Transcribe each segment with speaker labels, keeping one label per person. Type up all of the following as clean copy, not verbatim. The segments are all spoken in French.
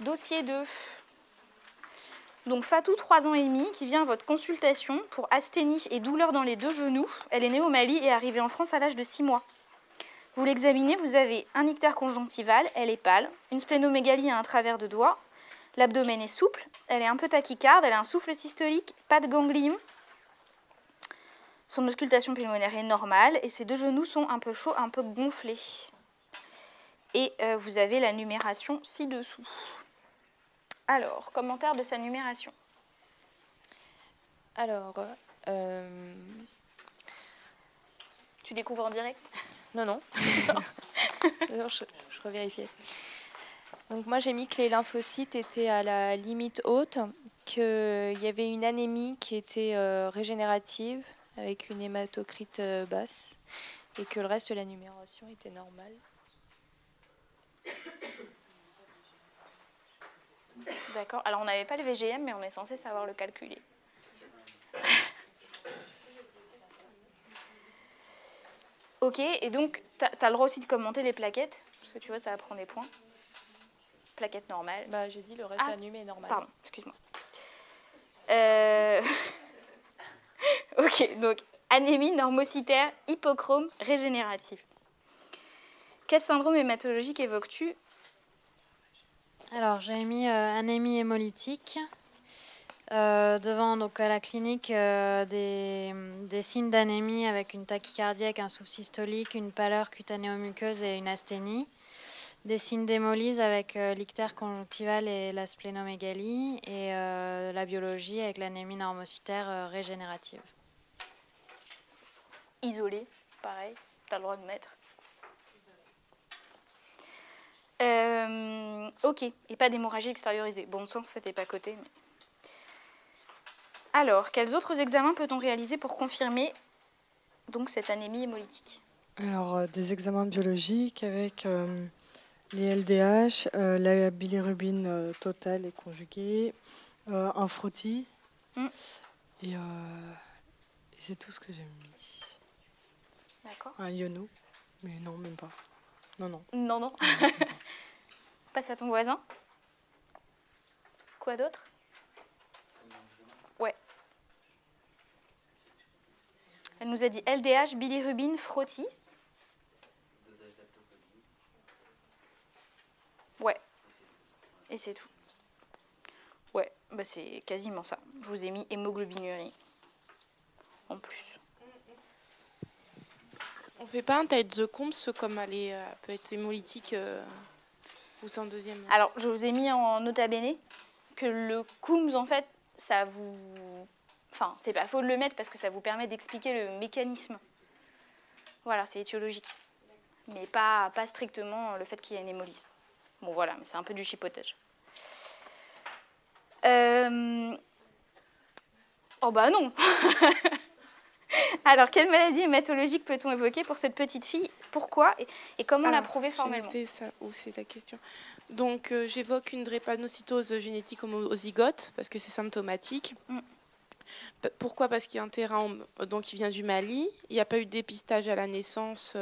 Speaker 1: Dossier 2. Donc Fatou, 3 ans et demi, qui vient à votre consultation pour asthénie et douleur dans les 2 genoux. Elle est née au Mali et est arrivée en France à l'âge de 6 mois. Vous l'examinez, vous avez un ictère conjonctival, elle est pâle, une splénomégalie à un travers de doigt, l'abdomen est souple, elle est un peu tachycarde, elle a un souffle systolique, pas de ganglion. Son auscultation pulmonaire est normale et ses 2 genoux sont un peu chauds, un peu gonflés. Et vous avez la numération ci-dessous. Alors, commentaire de sa numération.
Speaker 2: Alors,
Speaker 1: Tu découvres en direct?
Speaker 2: non, non. Non, je revérifiais. Donc moi, j'ai mis que les lymphocytes étaient à la limite haute, qu'il y avait une anémie qui était régénérative, avec une hématocrite basse, et que le reste de la numération était normale.
Speaker 1: D'accord. Alors, on n'avait pas le VGM, mais on est censé savoir le calculer. Ok, et donc, tu as le droit aussi de commenter les plaquettes, parce que tu vois, ça va prendre des points. Plaquettes normales.
Speaker 2: Bah, j'ai dit le reste de la numé est normal.
Speaker 1: Pardon, excuse-moi. Ok, donc, anémie normocytaire, hypochrome, régénérative. Quel syndrome hématologique évoques-tu?
Speaker 3: Alors, j'ai mis anémie hémolytique. Devant, donc, à la clinique, des signes d'anémie avec une tachycardie, avec un souffle systolique, une pâleur cutanéo-muqueuse et une asthénie. Des signes d'hémolyse avec l'ictère conjonctival et la splénomégalie. Et la biologie avec l'anémie normocytaire régénérative.
Speaker 1: Isolé, pareil, tu as le droit de mettre. Ok, et pas d'hémorragie extériorisée. Bon sens, c'était pas coté. Mais... Alors, quels autres examens peut-on réaliser pour confirmer donc cette anémie hémolytique?
Speaker 4: Alors, des examens biologiques avec les LDH, la bilirubine totale et conjuguée, un frottis, et c'est tout ce que j'ai mis.
Speaker 1: D'accord.
Speaker 4: Un iono, mais non, même pas. Non.
Speaker 1: Non. Passe à ton voisin. Quoi d'autre? Ouais. Elle nous a dit LDH, bilirubine, frottis. Ouais. Et c'est tout. Ouais, bah c'est quasiment ça. Je vous ai mis hémoglobinurie. En plus.
Speaker 5: On fait pas un tête the Combs comme elle peut être hémolytique ou c'est en deuxième?
Speaker 1: Alors, je vous ai mis en nota bene que le Coombs, en fait, ça vous... Enfin, c'est pas faux de le mettre parce que ça vous permet d'expliquer le mécanisme. Voilà, c'est étiologique. Mais pas strictement le fait qu'il y ait une hémolyse. Bon, voilà, mais c'est un peu du chipotage. Oh bah non. Alors, quelle maladie hématologique peut-on évoquer pour cette petite fille? Pourquoi et comment la prouver formellement?
Speaker 5: Ça, où c'est la question. Donc, j'évoque une drépanocytose génétique homozygote parce que c'est symptomatique. Pourquoi? Parce qu'il y a un terrain donc, qui vient du Mali. Il n'y a pas eu de dépistage à la naissance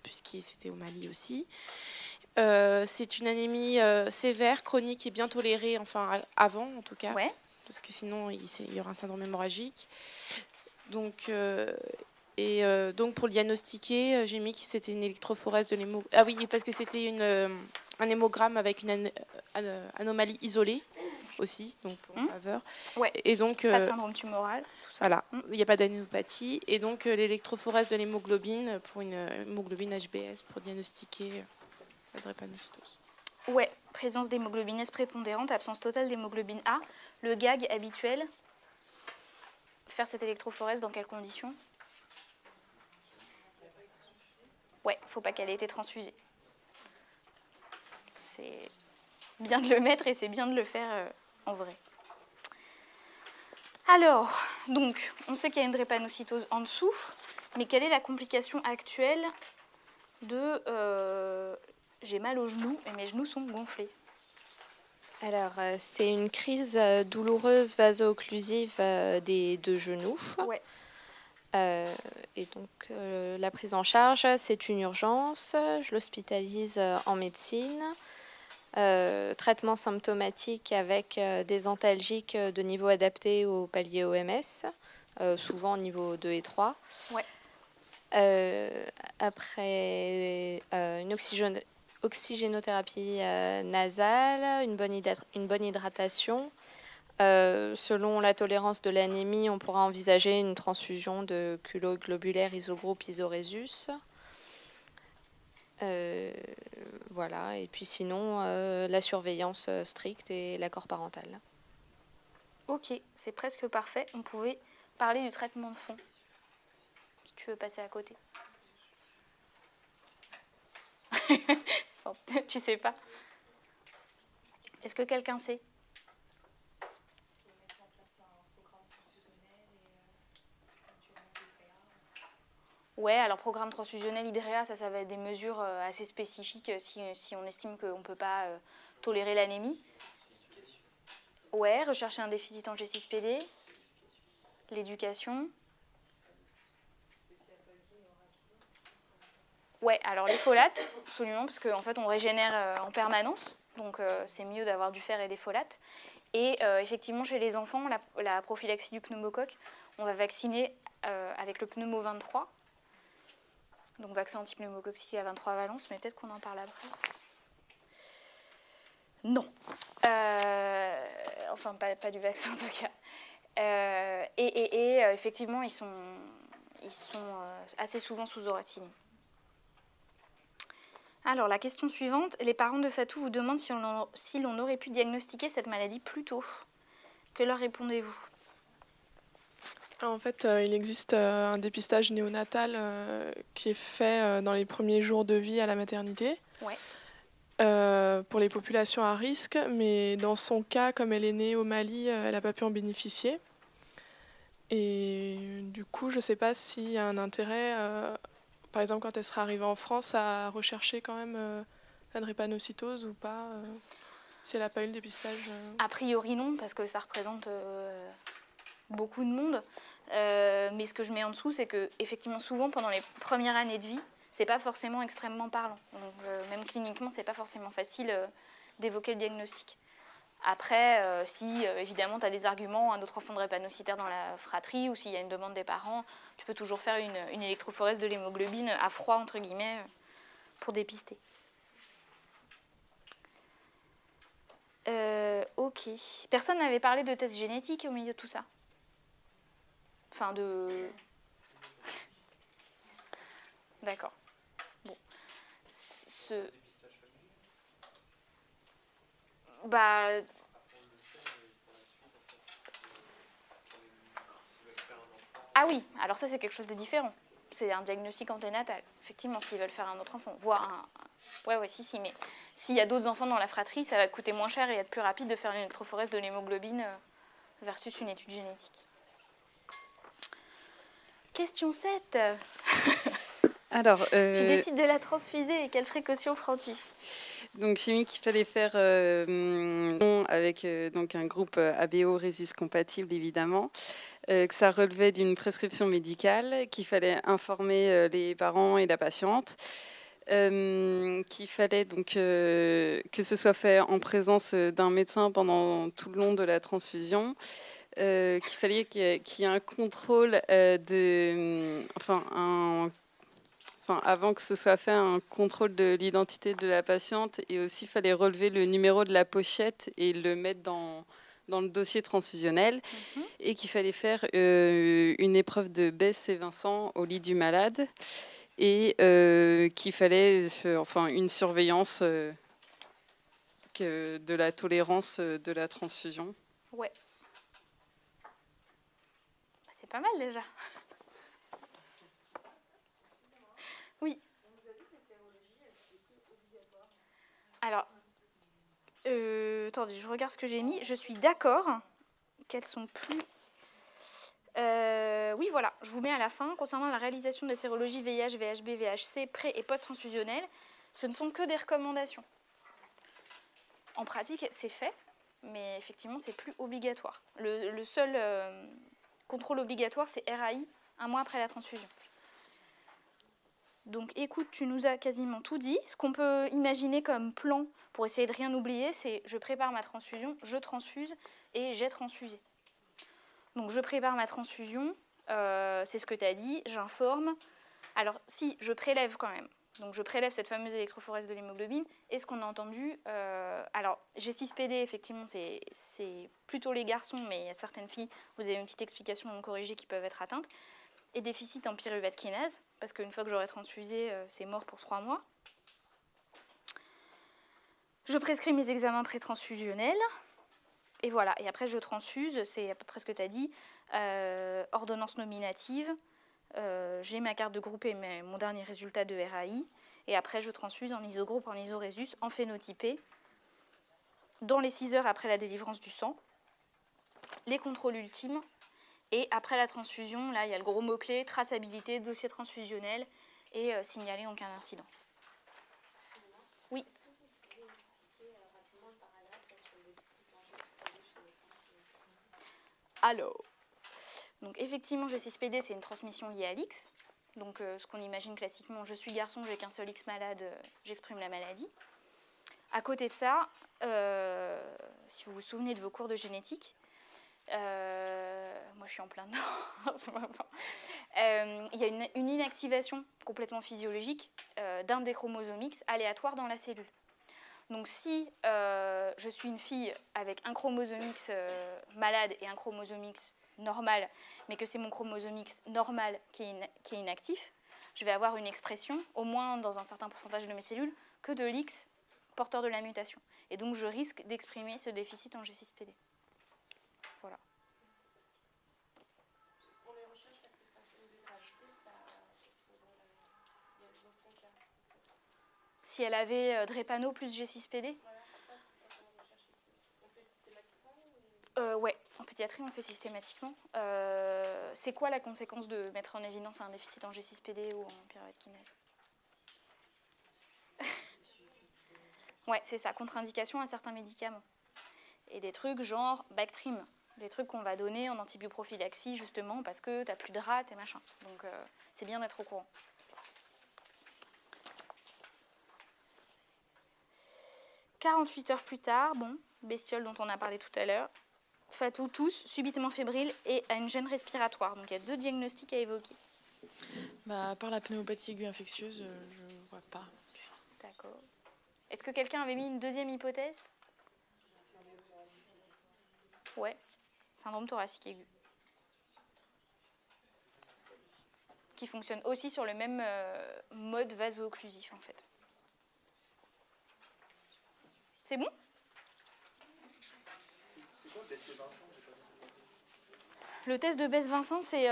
Speaker 5: puisque c'était au Mali aussi. C'est une anémie sévère, chronique et bien tolérée, enfin avant en tout cas, parce que sinon il y aura un syndrome hémorragique. Donc, donc pour le diagnostiquer, j'ai mis que c'était une électrophorèse de l'hémogramme. Ah oui, parce que c'était un hémogramme avec une anomalie isolée aussi, donc pour faveur.
Speaker 1: Ouais.
Speaker 5: Et donc,
Speaker 1: pas de syndrome tumoral, tout ça.
Speaker 5: Voilà, il n'y a pas d'anénopathie. Et donc l'électrophorèse de l'hémoglobine pour une hémoglobine HbS pour diagnostiquer la drépanocytose.
Speaker 1: Ouais, présence d'hémoglobine S prépondérante, absence totale d'hémoglobine A. Le gag habituel, faire cette électrophorèse dans quelles conditions? Ouais, faut pas qu'elle ait été transfusée. C'est bien de le mettre et c'est bien de le faire en vrai. Alors, donc, on sait qu'il y a une drépanocytose en dessous, mais quelle est la complication actuelle de j'ai mal aux genoux et mes genoux sont gonflés?
Speaker 2: Alors, c'est une crise douloureuse vaso-occlusive des 2 genoux.
Speaker 1: Ouais.
Speaker 2: Et donc, la prise en charge, c'est une urgence. Je l'hospitalise en médecine. Traitement symptomatique avec des antalgiques de niveau adapté au palier OMS, souvent au niveau 2 et 3.
Speaker 1: Ouais.
Speaker 2: Après une oxygénothérapie nasale, une bonne hydratation. Selon la tolérance de l'anémie, on pourra envisager une transfusion de culot globulaire isogroupe isorésus. Voilà, et puis sinon, la surveillance stricte et l'accord parental.
Speaker 1: Ok, c'est presque parfait. On pouvait parler du traitement de fond. Si tu veux passer à côté. Tu sais pas. Est-ce que quelqu'un sait? Ouais, alors programme transfusionnel, IDREA, ça va être des mesures assez spécifiques si on estime qu'on ne peut pas tolérer l'anémie. Ouais, rechercher un déficit en G6PD, l'éducation. Ouais, alors les folates, absolument, parce qu'en fait on régénère en permanence, donc c'est mieux d'avoir du fer et des folates. Et effectivement, chez les enfants, la prophylaxie du pneumocoque, on va vacciner avec le pneumo 23. Donc vaccin anti-pneumococcique à 23 valences, mais peut-être qu'on en parle après. Non. Enfin, pas du vaccin en tout cas. Effectivement, ils sont assez souvent sous oracine. Alors, la question suivante. Les parents de Fatou vous demandent si l'on aurait pu diagnostiquer cette maladie plus tôt. Que leur répondez-vous?
Speaker 6: En fait, il existe un dépistage néonatal qui est fait dans les premiers jours de vie à la maternité.
Speaker 1: Ouais.
Speaker 6: Pour les populations à risque, mais dans son cas, comme elle est née au Mali, elle n'a pas pu en bénéficier. Et du coup, je ne sais pas s'il y a un intérêt, par exemple quand elle sera arrivée en France, à rechercher quand même la drépanocytose ou pas, si elle n'a pas eu le dépistage.
Speaker 1: A priori non, parce que ça représente beaucoup de monde. Mais ce que je mets en dessous, c'est que effectivement, souvent pendant les premières années de vie, c'est pas forcément extrêmement parlant. Donc, même cliniquement, c'est pas forcément facile d'évoquer le diagnostic. Après, si évidemment tu as des arguments, un autre enfant drépanocytaire dans la fratrie, ou s'il y a une demande des parents, tu peux toujours faire une électrophorèse de l'hémoglobine à froid, entre guillemets, pour dépister. Ok. Personne n'avait parlé de tests génétiques au milieu de tout ça? Enfin, de... D'accord. Bon. Bah... Ah oui, alors ça c'est quelque chose de différent. C'est un diagnostic anténatal. Effectivement, s'ils veulent faire un autre enfant, voire un... Ouais, si, mais s'il y a d'autres enfants dans la fratrie, ça va coûter moins cher et être plus rapide de faire une électrophorèse de l'hémoglobine versus une étude génétique. Question 7.
Speaker 7: Alors,
Speaker 1: tu décides de la transfuser et quelles précautions prends-tu?
Speaker 7: Donc, j'ai mis qu'il fallait faire avec donc un groupe ABO Rhésus compatible, évidemment, que ça relevait d'une prescription médicale, qu'il fallait informer les parents et la patiente, qu'il fallait donc que ce soit fait en présence d'un médecin pendant tout le long de la transfusion, qu'il fallait qu'il y ait un contrôle avant que ce soit fait, un contrôle de l'identité de la patiente, et aussi il fallait relever le numéro de la pochette et le mettre dans le dossier transfusionnel, et qu'il fallait faire une épreuve de Bess et Vincent au lit du malade, et qu'il fallait une surveillance de la tolérance de la transfusion.
Speaker 1: Ouais. C'est pas mal déjà. Oui. Alors, attendez, je regarde ce que j'ai mis. Je suis d'accord qu'elles sont plus... oui, voilà, je vous mets à la fin. Concernant la réalisation de la sérologie VIH, VHB, VHC, pré- et post-transfusionnelle, ce ne sont que des recommandations. En pratique, c'est fait, mais effectivement, c'est plus obligatoire. Le seul contrôle obligatoire, c'est RAI, un mois après la transfusion. Donc écoute, tu nous as quasiment tout dit. Ce qu'on peut imaginer comme plan pour essayer de rien oublier, c'est je prépare ma transfusion, je transfuse et j'ai transfusé. Donc je prépare ma transfusion, c'est ce que tu as dit, j'informe. Alors si, je prélève quand même. Donc je prélève cette fameuse électrophorèse de l'hémoglobine. Et ce qu'on a entendu, alors G6PD, effectivement, c'est plutôt les garçons, mais il y a certaines filles, vous avez une petite explication non corrigée qui peuvent être atteintes. Et déficit en pyruvate kinase, parce qu'une fois que j'aurai transfusé, c'est mort pour 3 mois. Je prescris mes examens pré-transfusionnels. Et voilà, et après je transfuse, c'est à peu près ce que tu as dit, ordonnance nominative, j'ai ma carte de groupe et mon dernier résultat de RAI, et après je transfuse en isogroupe, en isorésus, en phénotypé, dans les 6 heures après la délivrance du sang, les contrôles ultimes, et après la transfusion, là il y a le gros mot-clé, traçabilité, dossier transfusionnel, et signaler en cas d'incident. Oui. Alors, donc effectivement, G6PD, c'est une transmission liée à l'X. Donc, ce qu'on imagine classiquement, je suis garçon, j'ai qu'un seul X malade, j'exprime la maladie. À côté de ça, si vous vous souvenez de vos cours de génétique, moi je suis en plein dedans en ce moment. Il y a une inactivation complètement physiologique d'un des chromosomes X aléatoire dans la cellule. Donc si je suis une fille avec un chromosome X malade et un chromosome X normal, mais que c'est mon chromosome X normal qui est inactif, je vais avoir une expression, au moins dans un certain pourcentage de mes cellules, que de l'X porteur de la mutation. Et donc je risque d'exprimer ce déficit en G6PD. Voilà.
Speaker 5: Pour les recherches, parce que ça peut nous être ajouté, ça, il y a dans son cas.
Speaker 1: Si elle avait Drépano plus G6PD,
Speaker 5: Voilà, ça, c'est quand on recherche, on fait systématiquement ou...
Speaker 1: ouais, en pédiatrie, on fait systématiquement. C'est quoi la conséquence de mettre en évidence un déficit en G6PD ou en pyruvate kinase? Ouais, c'est ça, contre-indication à certains médicaments. Et des trucs genre Bactrim, des trucs qu'on va donner en antibioprophylaxie justement parce que t'as plus de rate et machin. Donc c'est bien d'être au courant. « 48 heures plus tard, bon, bestiole dont on a parlé tout à l'heure, Fatou tousse, subitement fébrile et a une gêne respiratoire. Donc il y a 2 diagnostics à évoquer.
Speaker 8: À part la pneumopathie aiguë infectieuse, je ne vois pas.
Speaker 1: D'accord. Est-ce que quelqu'un avait mis une deuxième hypothèse? Ouais, syndrome thoracique aigu. Qui fonctionne aussi sur le même mode vaso-occlusif en fait. C'est bon? Le test de Besse-Vincent, c'est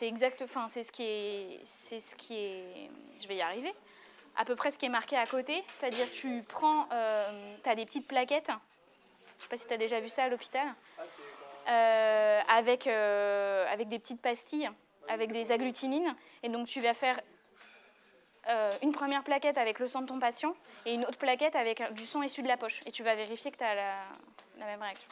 Speaker 1: exact, enfin c'est ce qui est, je vais y arriver, à peu près ce qui est marqué à côté, c'est-à-dire tu prends, tu as des petites plaquettes, je ne sais pas si tu as déjà vu ça à l'hôpital, avec des petites pastilles, avec des agglutinines, et donc tu vas faire une première plaquette avec le sang de ton patient et une autre plaquette avec du sang issu de la poche, et tu vas vérifier que tu as la même réaction.